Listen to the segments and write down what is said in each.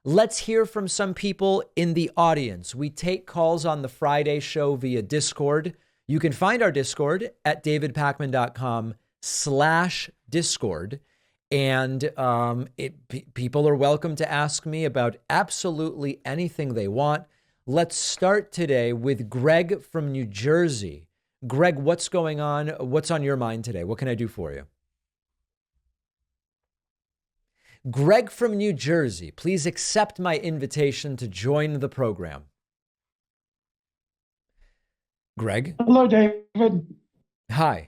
Let's hear from some people in the audience. We take calls on the Friday show via Discord. You can find our Discord at davidpakman.com/Discord. And people are welcome to ask me about absolutely anything they want. Let's start today with Greg from New Jersey. Greg, what's going on? What's on your mind today? What can I do for you? Greg from New Jersey, please accept my invitation to join the program. Greg? Hello, David. Hi.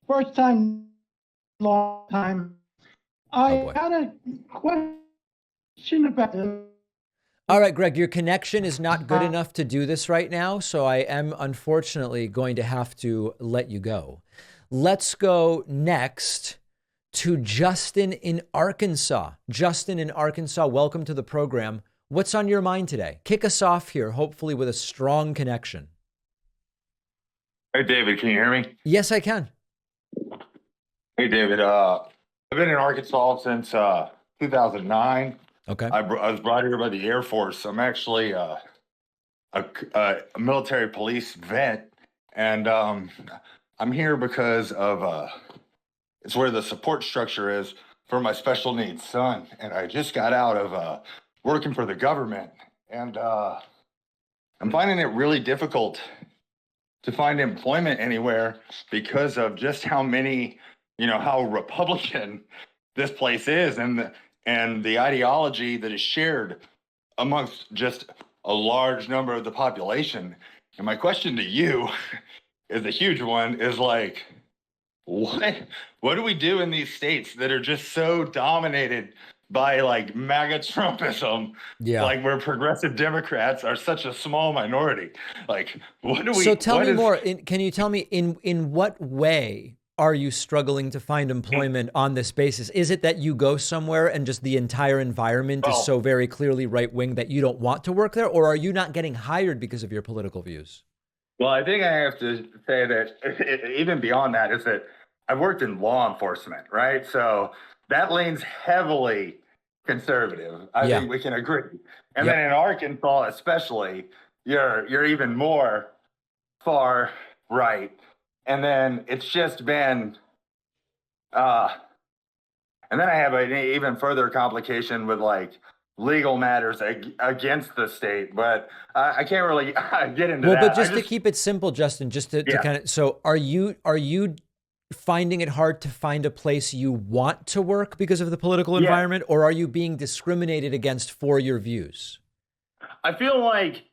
First time, long time. I had a question about this. All right, Greg, your connection is not good enough to do this right now, so I am unfortunately going to have to let you go. Let's go next to Justin in Arkansas. Justin in Arkansas, welcome to the program. What's on your mind today? Kick us off here, hopefully with a strong connection. Hey, David, can you hear me? Yes, I can. Hey, David. I've been in Arkansas since 2009. Okay. I was brought here by the Air Force. I'm actually a military police vet, and I'm here because of it's where the support structure is for my special needs son. And I just got out of working for the government, and I'm finding it really difficult to find employment anywhere because of just how many, how Republican this place is, and the ideology that is shared amongst just a large number of the population. And my question to you is a huge one, is like, what do we do in these states that are just so dominated by like MAGA Trumpism? Yeah. Like where progressive Democrats are such a small minority. Like, what do we... So tell me more. Can you tell me in what way are you struggling to find employment on this basis? Is it that you go somewhere and just the entire environment is so very clearly right-wing that you don't want to work there? Or are you not getting hired because of your political views? Well, I think I have to say that even beyond that is that I've worked in law enforcement, right? So that leans heavily conservative. I think we can agree. And then in Arkansas, especially, you're even more far right. And then it's just been, and then I have an even further complication with like legal matters against the state, but I can't really get into that. Well, but just to keep it simple, Justin, just to kind of, so are you finding it hard to find a place you want to work because of the political environment, or are you being discriminated against for your views? I feel like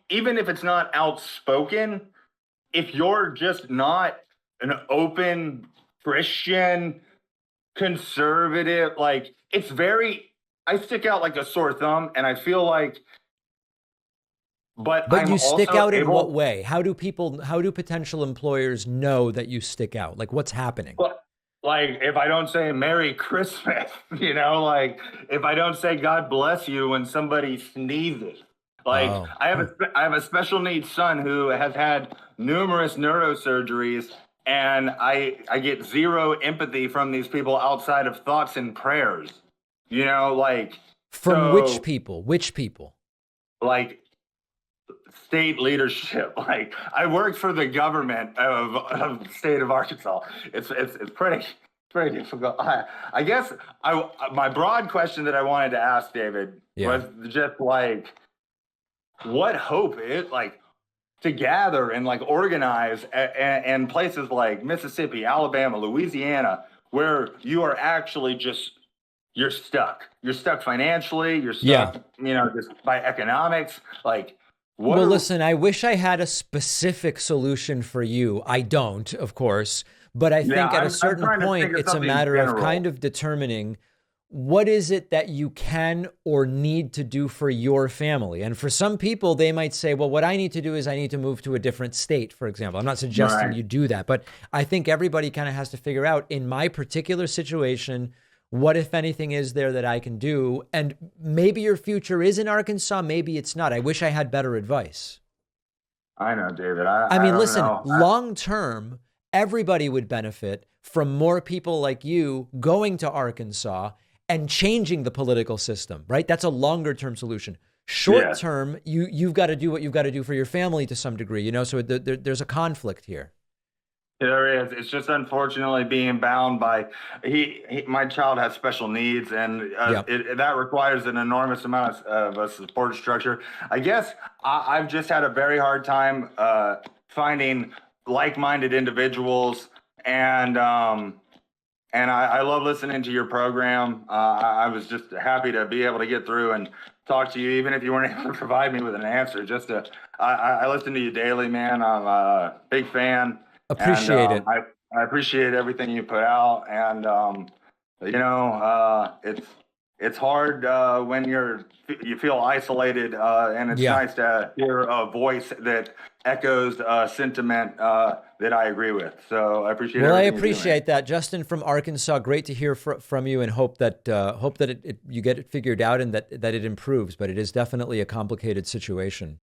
even if it's not outspoken, if you're just not an open Christian conservative, like I stick out like a sore thumb, and I feel like, but you stick out in what way? How do potential employers know that you stick out? Like what's happening? Like if I don't say Merry Christmas, like if I don't say God bless you when somebody sneezes. Like I have a special needs son who has had numerous neurosurgeries, and I get zero empathy from these people outside of thoughts and prayers. From which people? Which people? Like state leadership. Like I work for the government of the state of Arkansas. It's pretty difficult. I guess my broad question that I wanted to ask David was just like, what hope is like to gather and like organize and places like Mississippi, Alabama, Louisiana, where you are actually you're stuck financially, you're stuck, just by economics. Like, listen, I wish I had a specific solution for you. I don't, of course, but I think at a certain point, it's a matter of kind of determining what is it that you can or need to do for your family? And for some people, they might say, well, what I need to do is I need to move to a different state, for example. I'm not suggesting you do that, but I think everybody kind of has to figure out, in my particular situation, what, if anything, is there that I can do? And maybe your future is in Arkansas, maybe it's not. I wish I had better advice. I know, David. I mean, listen, long term, everybody would benefit from more people like you going to Arkansas and changing the political system, right? That's a longer term solution. Short term, you've got to do what you've got to do for your family to some degree, you know, so there's a conflict here. There is. It's just unfortunately being bound by my child has special needs, and that requires an enormous amount of a support structure. I guess I've just had a very hard time finding like-minded individuals, and I love listening to your program. I was just happy to be able to get through and talk to you, even if you weren't able to provide me with an answer. I listen to you daily, man. I'm a big fan. Appreciate it. I appreciate everything you put out, and it's hard when you feel isolated, and it's nice to hear a voice that echoes sentiment that I agree with. So I appreciate. Well, I appreciate that, Justin from Arkansas. Great to hear from you, and hope that you get it figured out and that it improves. But it is definitely a complicated situation.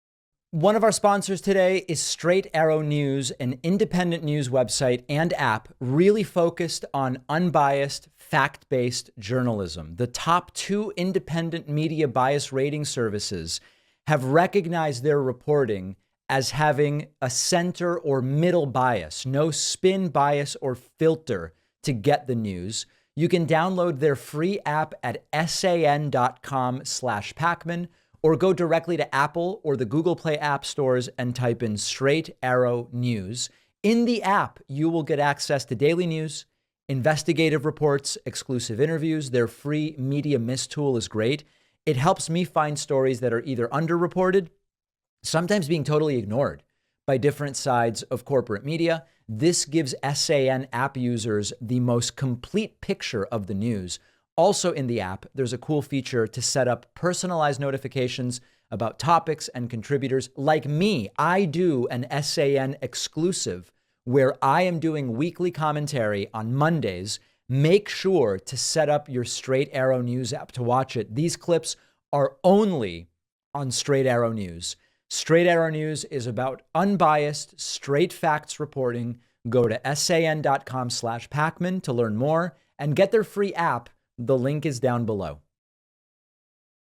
One of our sponsors today is Straight Arrow News, an independent news website and app really focused on unbiased, fact-based journalism. The top 2 independent media bias rating services have recognized their reporting as having a center or middle bias, no spin, bias, or filter to get the news. You can download their free app at san.com/Pacman, or go directly to Apple or the Google Play app stores and type in Straight Arrow News. In the app, you will get access to daily news, investigative reports, exclusive interviews. Their free media mist tool is great. It helps me find stories that are either underreported, sometimes being totally ignored by different sides of corporate media. This gives SAN app users the most complete picture of the news. Also in the app, there's a cool feature to set up personalized notifications about topics and contributors. Like me, I do an SAN exclusive where I am doing weekly commentary on Mondays. Make sure to set up your Straight Arrow News app to watch it. These clips are only on Straight Arrow News. Straight Arrow News is about unbiased, straight facts reporting. Go to san.com/Pacman to learn more and get their free app. The link is down below.